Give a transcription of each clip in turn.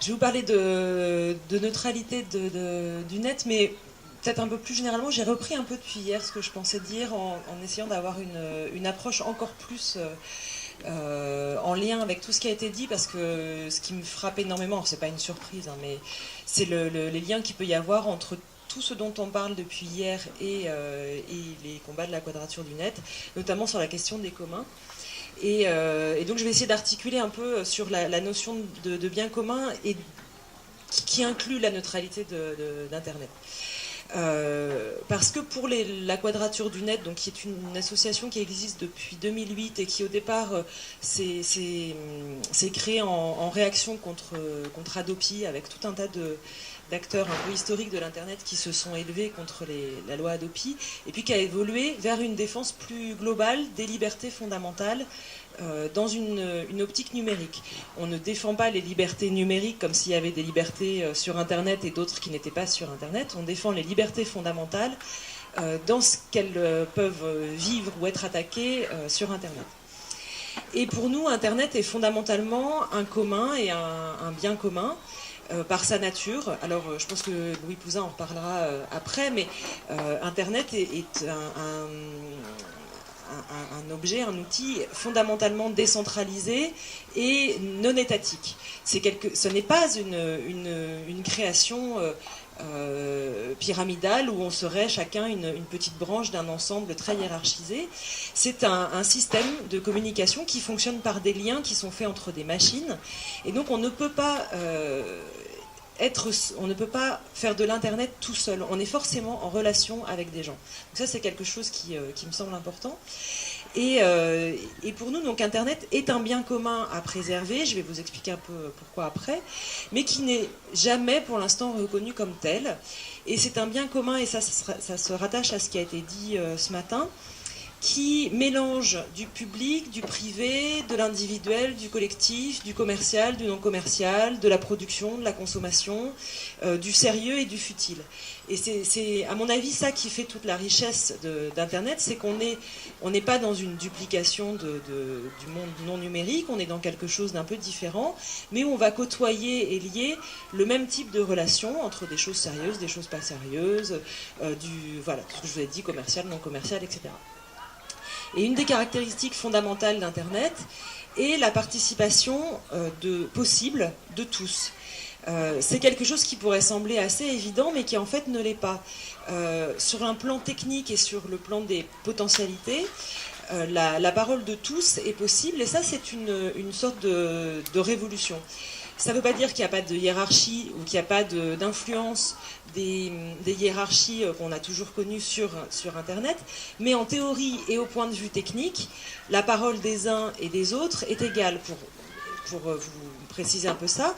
Je vais vous parler de neutralité du net, mais peut-être un peu plus généralement, j'ai repris un peu depuis hier ce que je pensais dire en essayant d'avoir une approche encore plus en lien avec tout ce qui a été dit, parce que ce qui me frappe énormément, c'est pas une surprise, hein, mais c'est les liens qu'il peut y avoir entre tout ce dont on parle depuis hier et les combats de la quadrature du net, notamment sur la question des communs. Et donc je vais essayer d'articuler un peu sur la notion de bien commun et qui inclut la neutralité d'Internet. Parce que pour la Quadrature du Net, donc, qui est une association qui existe depuis 2008 et qui au départ s'est créée en réaction contre Adopi, avec tout un tas d'acteurs un peu historiques de l'Internet qui se sont élevés contre la loi Adopi, et puis qui a évolué vers une défense plus globale des libertés fondamentales dans une optique numérique. On ne défend pas les libertés numériques comme s'il y avait des libertés sur Internet et d'autres qui n'étaient pas sur Internet. On défend les libertés fondamentales dans ce qu'elles peuvent vivre ou être attaquées sur Internet. Et pour nous, Internet est fondamentalement un commun et un bien commun. Par sa nature. Alors, je pense que Louis Pouzin en reparlera après, mais Internet est un objet, un outil fondamentalement décentralisé et non étatique. Ce n'est pas une création pyramidale où on serait chacun une petite branche d'un ensemble très hiérarchisé. C'est un système de communication qui fonctionne par des liens qui sont faits entre des machines, et donc on ne peut pas faire de l'Internet tout seul. On est forcément en relation avec des gens. Donc ça, c'est quelque chose qui me semble important. Et pour nous, donc, Internet est un bien commun à préserver. Je vais vous expliquer un peu pourquoi après, mais qui n'est jamais, pour l'instant, reconnu comme tel. Et c'est un bien commun, et ça se rattache à ce qui a été dit ce matin, qui mélange du public, du privé, de l'individuel, du collectif, du commercial, du non-commercial, de la production, de la consommation, du sérieux et du futile. Et c'est, à mon avis, ça qui fait toute la richesse d'Internet, c'est qu'on n'est pas dans une duplication du monde non numérique, on est dans quelque chose d'un peu différent, mais où on va côtoyer et lier le même type de relation entre des choses sérieuses, des choses pas sérieuses, voilà, tout ce que je vous ai dit, commercial, non commercial, etc. Et une des caractéristiques fondamentales d'Internet est la participation possible de tous. C'est quelque chose qui pourrait sembler assez évident, mais qui en fait ne l'est pas. Sur un plan technique et sur le plan des potentialités, la parole de tous est possible, et ça c'est une sorte de révolution. Ça ne veut pas dire qu'il n'y a pas de hiérarchie ou qu'il n'y a pas d'influence des hiérarchies qu'on a toujours connues sur Internet, mais en théorie et au point de vue technique, la parole des uns et des autres est égale. Pour vous préciser un peu ça,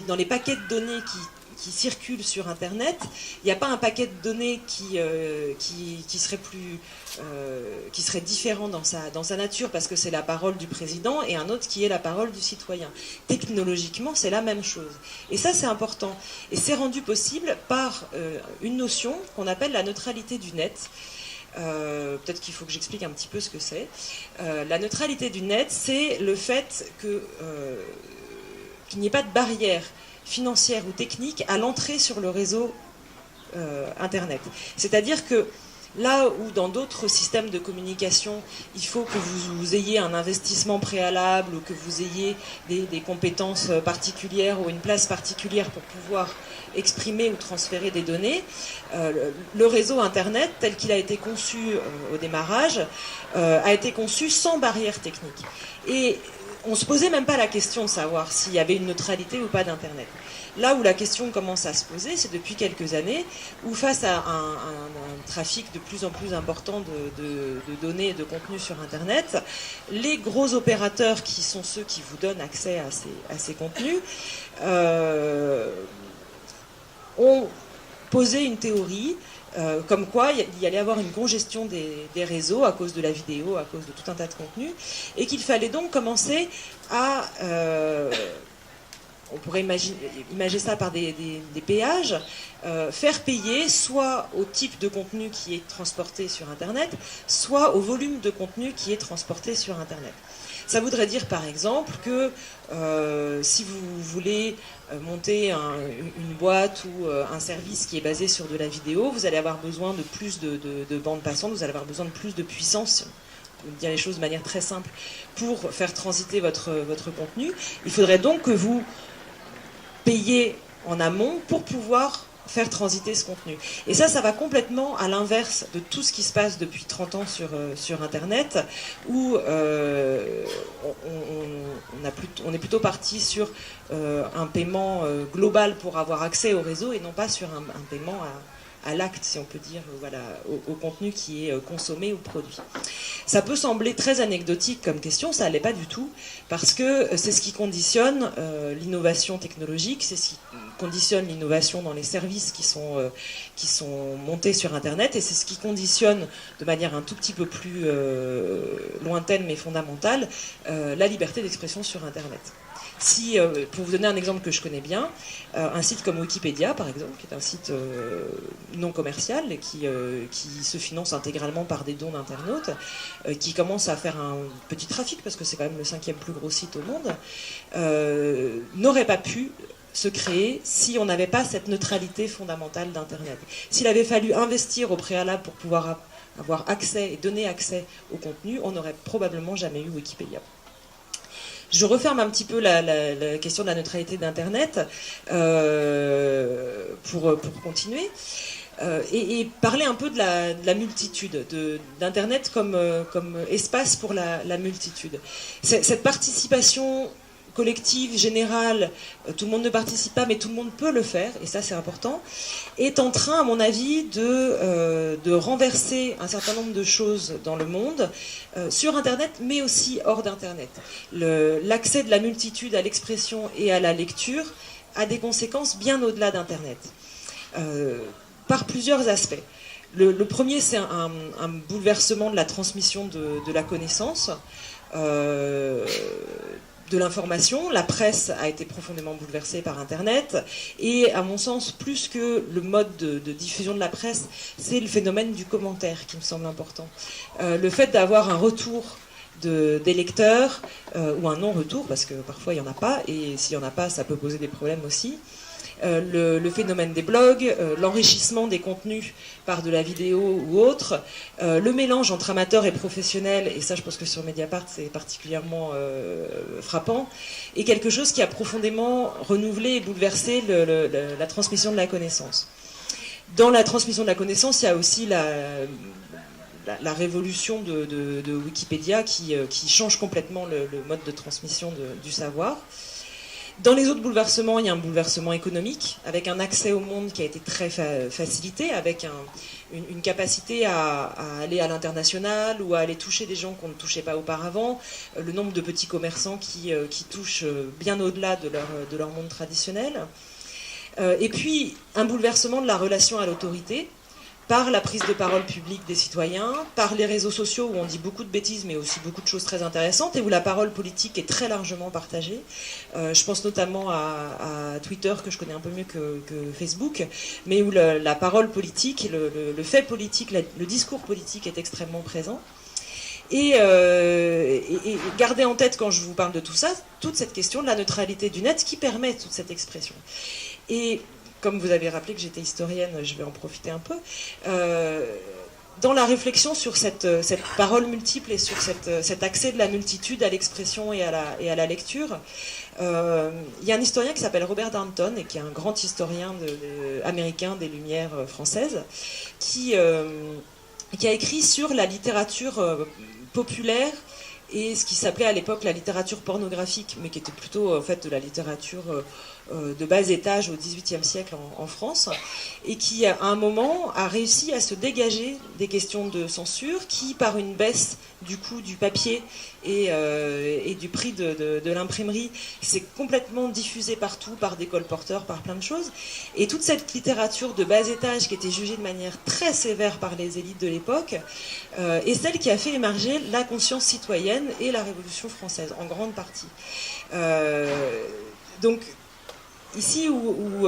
dans les paquets de données qui circulent sur Internet, il n'y a pas un paquet de données qui serait différent dans sa nature parce que c'est la parole du président, et un autre qui est la parole du citoyen. Technologiquement, c'est la même chose. Et ça, c'est important. Et c'est rendu possible par une notion qu'on appelle la neutralité du net. Peut-être qu'il faut que j'explique un petit peu ce que c'est. La neutralité du net, c'est le fait qu'il n'y ait pas de barrière financière ou technique à l'entrée sur le réseau Internet. C'est-à-dire que là où dans d'autres systèmes de communication, il faut que vous ayez un investissement préalable ou que vous ayez des compétences particulières ou une place particulière pour pouvoir exprimer ou transférer des données, le réseau Internet, tel qu'il a été conçu au démarrage, a été conçu sans barrière technique. Et on ne se posait même pas la question de savoir s'il y avait une neutralité ou pas d'Internet. Là où la question commence à se poser, c'est depuis quelques années, où face à un trafic de plus en plus important de données et de contenus sur Internet, les gros opérateurs qui sont ceux qui vous donnent accès à ces contenus ont posé une théorie comme quoi il y allait avoir une congestion des réseaux à cause de la vidéo, à cause de tout un tas de contenus, et qu'il fallait donc commencer à on pourrait imaginer ça par des péages, faire payer soit au type de contenu qui est transporté sur Internet, soit au volume de contenu qui est transporté sur Internet. Ça voudrait dire par exemple que si vous voulez monter une boîte ou un service qui est basé sur de la vidéo, vous allez avoir besoin de plus de bandes passantes, vous allez avoir besoin de plus de puissance, pour dire les choses de manière très simple, pour faire transiter votre contenu. Il faudrait donc que vous payiez en amont pour pouvoir faire transiter ce contenu. Et ça va complètement à l'inverse de tout ce qui se passe depuis 30 ans sur Internet, où on est plutôt parti sur un paiement global pour avoir accès au réseau et non pas sur un paiement à l'acte, si on peut dire, voilà, au contenu qui est consommé ou produit. Ça peut sembler très anecdotique comme question, ça ne l'est pas du tout, parce que c'est ce qui conditionne l'innovation technologique, c'est ce qui conditionne l'innovation dans les services qui sont montés sur Internet, et c'est ce qui conditionne de manière un tout petit peu plus lointaine mais fondamentale la liberté d'expression sur Internet. Si, pour vous donner un exemple que je connais bien, un site comme Wikipédia, par exemple, qui est un site non commercial et qui se finance intégralement par des dons d'internautes, qui commence à faire un petit trafic, parce que c'est quand même le 5e plus gros site au monde, n'aurait pas pu se créer si on n'avait pas cette neutralité fondamentale d'Internet. S'il avait fallu investir au préalable pour pouvoir avoir accès et donner accès au contenu, on n'aurait probablement jamais eu Wikipédia. Je referme un petit peu la question de la neutralité d'Internet pour continuer et parler un peu de la multitude, d'Internet comme espace pour la multitude. Cette participation collective, générale, tout le monde ne participe pas, mais tout le monde peut le faire, et ça c'est important, est en train, à mon avis, de renverser un certain nombre de choses dans le monde, sur Internet, mais aussi hors d'Internet. L'accès de la multitude à l'expression et à la lecture a des conséquences bien au-delà d'Internet, par plusieurs aspects. Le premier, c'est un bouleversement de la transmission de la connaissance, de l'information. La presse a été profondément bouleversée par Internet et, à mon sens, plus que le mode de diffusion de la presse, c'est le phénomène du commentaire qui me semble important. Le fait d'avoir un retour des lecteurs ou un non-retour, parce que parfois il n'y en a pas, et s'il n'y en a pas, ça peut poser des problèmes aussi. Le phénomène des blogs, l'enrichissement des contenus par de la vidéo ou autre, le mélange entre amateurs et professionnels, et ça je pense que sur Mediapart c'est particulièrement frappant, est quelque chose qui a profondément renouvelé et bouleversé la transmission de la connaissance. Dans la transmission de la connaissance, il y a aussi la révolution de Wikipédia qui change complètement le mode de transmission du savoir. Dans les autres bouleversements, il y a un bouleversement économique, avec un accès au monde qui a été très facilité, avec une capacité à aller à l'international ou à aller toucher des gens qu'on ne touchait pas auparavant, le nombre de petits commerçants qui touchent bien au-delà de leur monde traditionnel. Et puis, un bouleversement de la relation à l'autorité, par la prise de parole publique des citoyens, par les réseaux sociaux où on dit beaucoup de bêtises mais aussi beaucoup de choses très intéressantes et où la parole politique est très largement partagée. Je pense notamment à Twitter que je connais un peu mieux que Facebook, mais où la parole politique, le fait politique, le discours politique est extrêmement présent. Et gardez en tête quand je vous parle de tout ça, toute cette question de la neutralité du net qui permet toute cette expression. Et comme vous avez rappelé que j'étais historienne, je vais en profiter un peu. Dans la réflexion sur cette parole multiple et sur cet accès de la multitude à l'expression et à la lecture, il y a un historien qui s'appelle Robert Darnton, et qui est un grand historien américain des Lumières françaises, qui a écrit sur la littérature populaire et ce qui s'appelait à l'époque la littérature pornographique, mais qui était plutôt en fait de la littérature de bas étage au XVIIIe siècle en France, et qui à un moment a réussi à se dégager des questions de censure qui, par une baisse du coût du papier et du prix de l'imprimerie, s'est complètement diffusée partout par des colporteurs, par plein de choses. Et toute cette littérature de bas étage qui était jugée de manière très sévère par les élites de l'époque est celle qui a fait émerger la conscience citoyenne et la Révolution française, en grande partie. Donc, ici où vous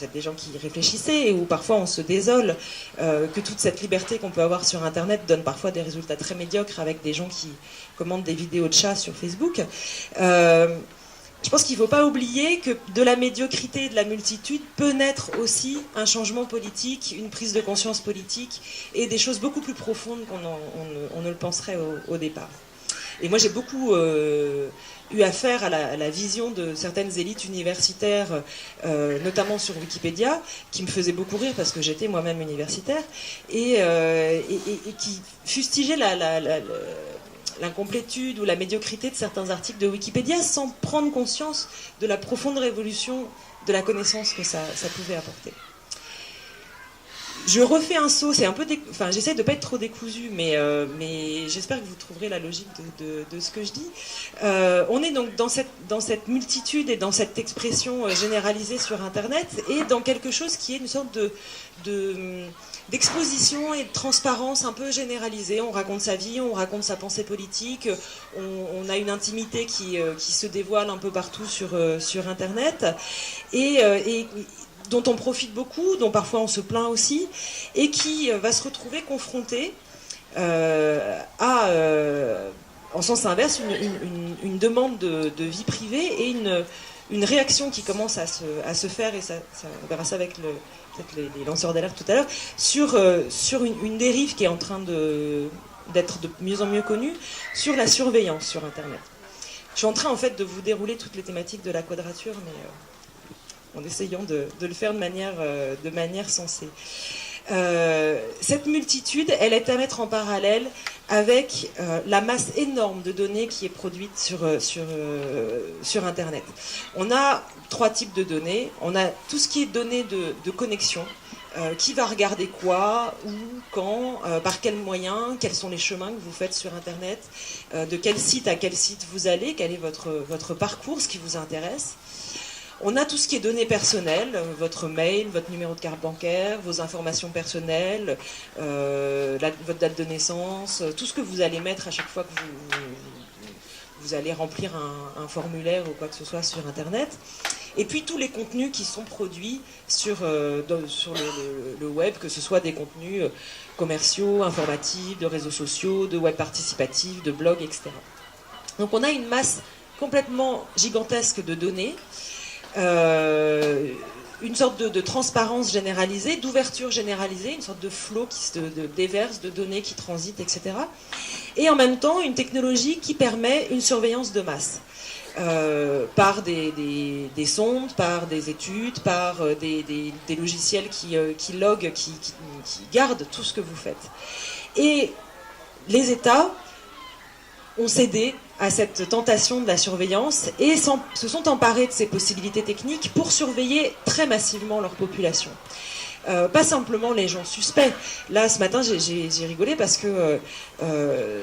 êtes des gens qui réfléchissaient et où parfois on se désole que toute cette liberté qu'on peut avoir sur Internet donne parfois des résultats très médiocres avec des gens qui commandent des vidéos de chats sur Facebook. Je pense qu'il ne faut pas oublier que de la médiocrité et de la multitude peut naître aussi un changement politique, une prise de conscience politique et des choses beaucoup plus profondes qu'on ne le penserait au départ. Et moi j'ai beaucoup eu affaire à la vision de certaines élites universitaires, notamment sur Wikipédia, qui me faisaient beaucoup rire parce que j'étais moi-même universitaire, et qui fustigeaient l'incomplétude ou la médiocrité de certains articles de Wikipédia sans prendre conscience de la profonde révolution de la connaissance que ça pouvait apporter. Je refais un saut, c'est un peu, enfin, j'essaie de ne pas être trop décousu, mais j'espère que vous trouverez la logique de ce que je dis. On est donc dans cette multitude et dans cette expression généralisée sur Internet et dans quelque chose qui est une sorte d'exposition et de transparence un peu généralisée. On raconte sa vie, on raconte sa pensée politique, on a une intimité qui se dévoile un peu partout sur Internet et dont on profite beaucoup, dont parfois on se plaint aussi, et qui va se retrouver confronté en sens inverse, une demande de vie privée et une réaction qui commence à se faire, et on verra ça avec peut-être les lanceurs d'alerte tout à l'heure, sur une dérive qui est en train d'être de mieux en mieux connue, sur la surveillance sur Internet. Je suis en train en fait de vous dérouler toutes les thématiques de la quadrature, mais en essayant de le faire de manière sensée. Cette multitude, elle est à mettre en parallèle avec la masse énorme de données qui est produite sur Internet. On a 3 types de données. On a tout ce qui est données de connexion. Qui va regarder quoi, où, quand, par quels moyens, quels sont les chemins que vous faites sur Internet, de quel site à quel site vous allez, quel est votre parcours, ce qui vous intéresse. On a tout ce qui est données personnelles, votre mail, votre numéro de carte bancaire, vos informations personnelles, votre date de naissance, tout ce que vous allez mettre à chaque fois que vous allez remplir un formulaire ou quoi que ce soit sur Internet. Et puis tous les contenus qui sont produits sur le web, que ce soit des contenus commerciaux, informatifs, de réseaux sociaux, de web participatif, de blogs, etc. Donc on a une masse complètement gigantesque de données, une sorte de transparence généralisée, d'ouverture généralisée, une sorte de flot qui se déverse, de données qui transitent, etc. Et en même temps, une technologie qui permet une surveillance de masse. Par des sondes, par des études, par des logiciels qui loguent, qui gardent tout ce que vous faites. Et les États ont cédé à cette tentation de la surveillance et se sont emparés de ces possibilités techniques pour surveiller très massivement leur population. Pas simplement les gens suspects. Là, ce matin, j'ai rigolé parce que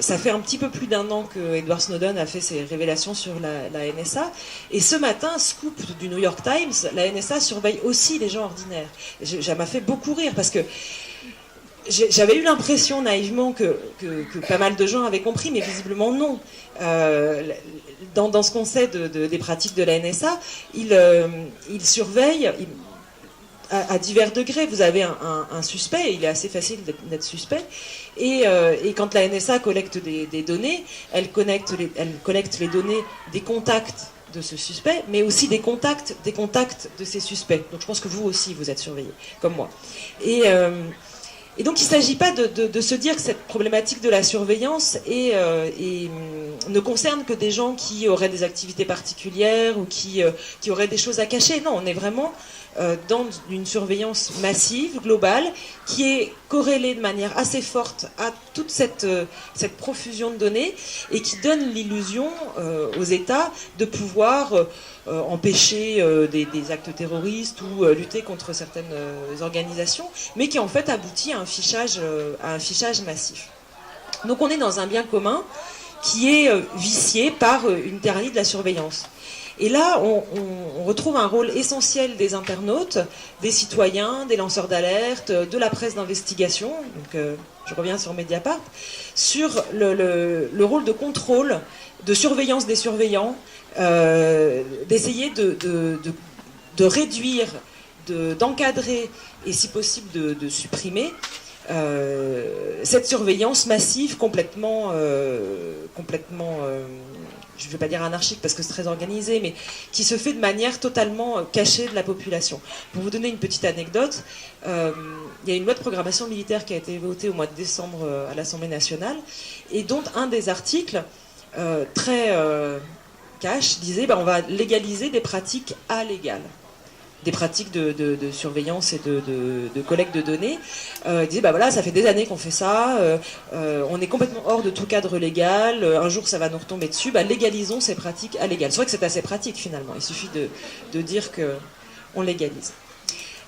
ça fait un petit peu plus d'1 an que Edward Snowden a fait ses révélations sur la NSA. Et ce matin, scoop du New York Times, la NSA surveille aussi les gens ordinaires. Ça m'a fait beaucoup rire parce que j'avais eu l'impression naïvement que pas mal de gens avaient compris, mais visiblement non. Dans ce qu'on sait des pratiques de la NSA, ils surveillent à divers degrés. Vous avez un suspect, il est assez facile d'être suspect, et quand la NSA collecte des données, elle collecte les données des contacts de ce suspect, mais aussi des contacts de ces suspects. Donc je pense que vous aussi, vous êtes surveillés, comme moi. Et donc il ne s'agit pas de se dire que cette problématique de la surveillance ne concerne que des gens qui auraient des activités particulières ou qui auraient des choses à cacher. Non, on est vraiment dans une surveillance massive, globale, qui est corrélée de manière assez forte à toute cette profusion de données et qui donne l'illusion aux États de pouvoir empêcher des actes terroristes ou lutter contre certaines organisations, mais qui en fait aboutit à un fichage massif. Donc on est dans un bien commun qui est vicié par une tyrannie de la surveillance. Et là, on retrouve un rôle essentiel des internautes, des citoyens, des lanceurs d'alerte, de la presse d'investigation, donc je reviens sur Mediapart, sur le rôle de contrôle, de surveillance des surveillants, d'essayer de réduire, d'encadrer et si possible de supprimer cette surveillance massive complètement je ne vais pas dire anarchique parce que c'est très organisé, mais qui se fait de manière totalement cachée de la population. Pour vous donner une petite anecdote, il y a une loi de programmation militaire qui a été votée au mois de décembre à l'Assemblée nationale, et dont un des articles, très cash, disait on va légaliser des pratiques allégales. Des pratiques de surveillance et de collecte de données. Ils disaient, voilà, ça fait des années qu'on fait ça, on est complètement hors de tout cadre légal, un jour ça va nous retomber dessus, légalisons ces pratiques allégales. C'est vrai que c'est assez pratique finalement, il suffit de dire qu'on légalise.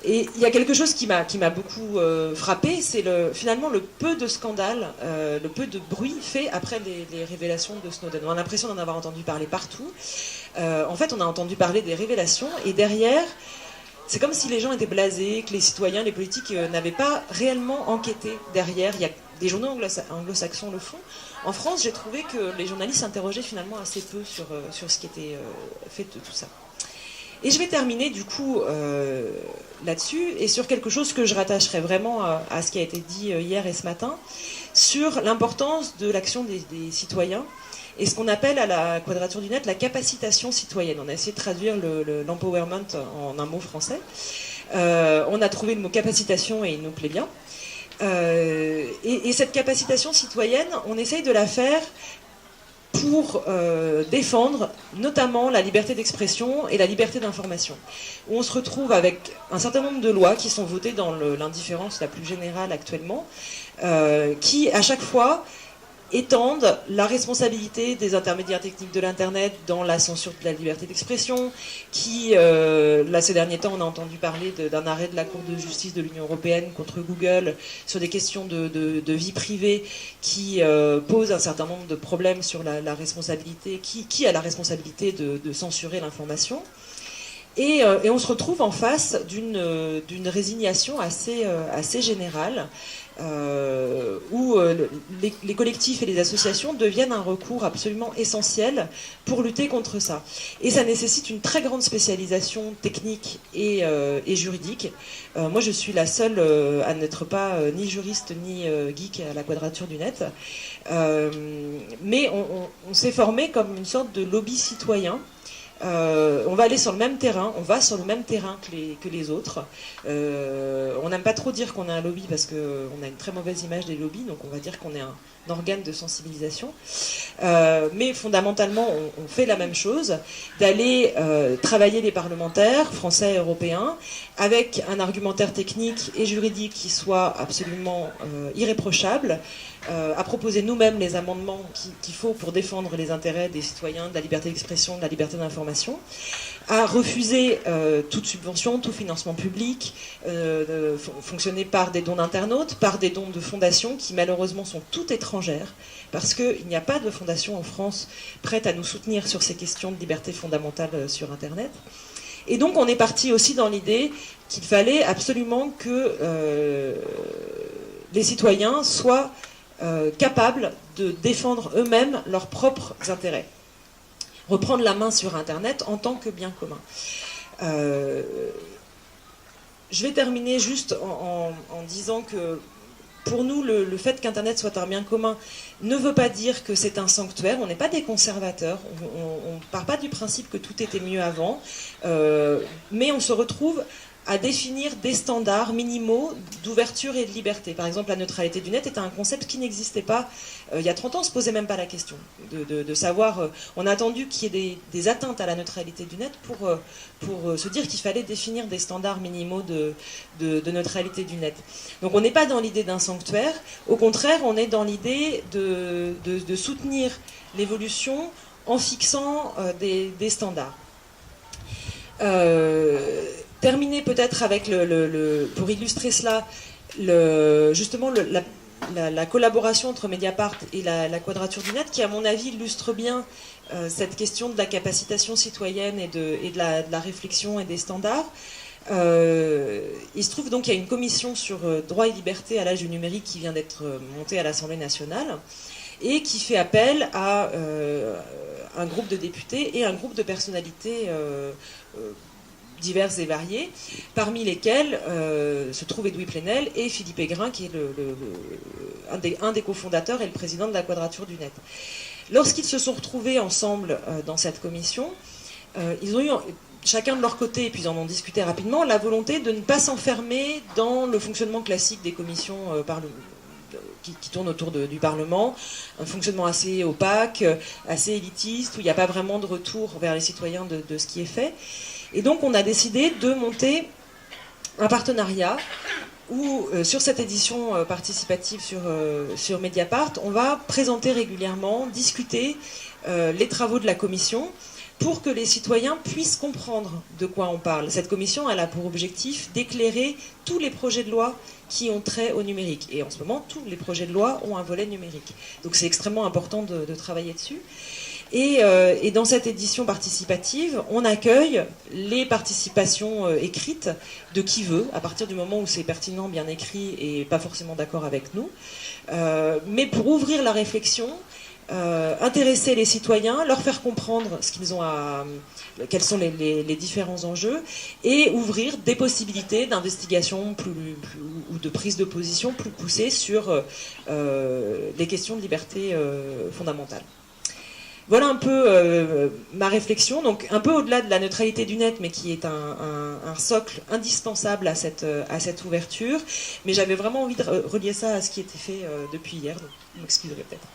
Et il y a quelque chose qui m'a beaucoup frappé, c'est finalement le peu de scandales, le peu de bruit fait après les révélations de Snowden. On a l'impression d'en avoir entendu parler partout. En fait, on a entendu parler des révélations, et derrière, c'est comme si les gens étaient blasés, que les citoyens, les politiques n'avaient pas réellement enquêté derrière. Il y a des journaux anglo-saxons le font. En France, j'ai trouvé que les journalistes s'interrogeaient finalement assez peu sur ce qui était fait de tout ça. Et je vais terminer du coup là-dessus, et sur quelque chose que je rattacherai vraiment à ce qui a été dit hier et ce matin, sur l'importance de l'action des citoyens, et ce qu'on appelle à la Quadrature du Net la capacitation citoyenne. On a essayé de traduire l'empowerment en un mot français. On a trouvé le mot capacitation et il nous plaît bien. Et cette capacitation citoyenne, on essaye de la faire pour défendre notamment la liberté d'expression et la liberté d'information. Où on se retrouve avec un certain nombre de lois qui sont votées dans l'indifférence la plus générale actuellement, qui à chaque fois étendent la responsabilité des intermédiaires techniques de l'Internet dans la censure de la liberté d'expression, qui, là ces derniers temps, on a entendu parler d'un arrêt de la Cour de justice de l'Union européenne contre Google sur des questions de vie privée qui posent un certain nombre de problèmes sur la responsabilité, qui a la responsabilité de censurer l'information. Et on se retrouve en face d'une résignation assez générale, où les collectifs et les associations deviennent un recours absolument essentiel pour lutter contre ça. Et ça nécessite une très grande spécialisation technique et juridique. Moi, je suis la seule à n'être pas ni juriste ni geek à la Quadrature du Net. Mais on s'est formé comme une sorte de lobby citoyen. On va aller sur le même terrain, on va sur le même terrain que les autres. On n'aime pas trop dire qu'on a un lobby parce qu'on a une très mauvaise image des lobbies, donc on va dire qu'on est un organe de sensibilisation. Mais fondamentalement, on fait la même chose, d'aller travailler les parlementaires français et européens avec un argumentaire technique et juridique qui soit absolument irréprochable, à proposer nous-mêmes les amendements qu'il faut pour défendre les intérêts des citoyens, de la liberté d'expression, de la liberté d'information, à refuser toute subvention, tout financement public, fonctionner par des dons d'internautes, par des dons de fondations qui malheureusement sont toutes étrangères, parce qu'il n'y a pas de fondation en France prête à nous soutenir sur ces questions de liberté fondamentale sur Internet. Et donc on est parti aussi dans l'idée qu'il fallait absolument que les citoyens soient capables de défendre eux-mêmes leurs propres intérêts. Reprendre la main sur Internet en tant que bien commun. Je vais terminer juste en disant que pour nous, le fait qu'Internet soit un bien commun ne veut pas dire que c'est un sanctuaire. On n'est pas des conservateurs. On ne part pas du principe que tout était mieux avant. Mais on se retrouve à définir des standards minimaux d'ouverture et de liberté. Par exemple, la neutralité du net était un concept qui n'existait pas il y a 30 ans. On ne se posait même pas la question de savoir... on a attendu qu'il y ait des atteintes à la neutralité du net pour se dire qu'il fallait définir des standards minimaux de neutralité du net. Donc on n'est pas dans l'idée d'un sanctuaire. Au contraire, on est dans l'idée de soutenir l'évolution en fixant des standards. Terminer peut-être avec, pour illustrer cela, justement la collaboration entre Mediapart et la Quadrature du Net, qui à mon avis illustre bien cette question de la capacitation citoyenne et de la réflexion et des standards. Il se trouve donc qu'il y a une commission sur droit et liberté à l'âge du numérique qui vient d'être montée à l'Assemblée nationale et qui fait appel à un groupe de députés et un groupe de personnalités diverses et variées, parmi lesquelles se trouve Edoui Plenel et Philippe Aigrin, qui est un des cofondateurs et le président de la Quadrature du Net. Lorsqu'ils se sont retrouvés ensemble dans cette commission, ils ont eu, chacun de leur côté, et puis ils en ont discuté rapidement, la volonté de ne pas s'enfermer dans le fonctionnement classique des commissions qui tournent autour du Parlement, un fonctionnement assez opaque, assez élitiste, où il n'y a pas vraiment de retour vers les citoyens de ce qui est fait. Et donc on a décidé de monter un partenariat où, sur cette édition participative sur Mediapart, on va présenter régulièrement, discuter les travaux de la commission pour que les citoyens puissent comprendre de quoi on parle. Cette commission, elle a pour objectif d'éclairer tous les projets de loi qui ont trait au numérique. Et en ce moment, tous les projets de loi ont un volet numérique. Donc c'est extrêmement important de travailler dessus. Et dans cette édition participative, on accueille les participations écrites de qui veut, à partir du moment où c'est pertinent, bien écrit et pas forcément d'accord avec nous. Mais pour ouvrir la réflexion, intéresser les citoyens, leur faire comprendre ce qu'ils ont quels sont les différents enjeux, et ouvrir des possibilités d'investigation ou de prise de position plus poussées sur les questions de liberté fondamentale. Voilà un peu ma réflexion, donc un peu au-delà de la neutralité du net, mais qui est un socle indispensable à cette ouverture. Mais j'avais vraiment envie de relier ça à ce qui était fait depuis hier, donc vous m'excuserez peut-être.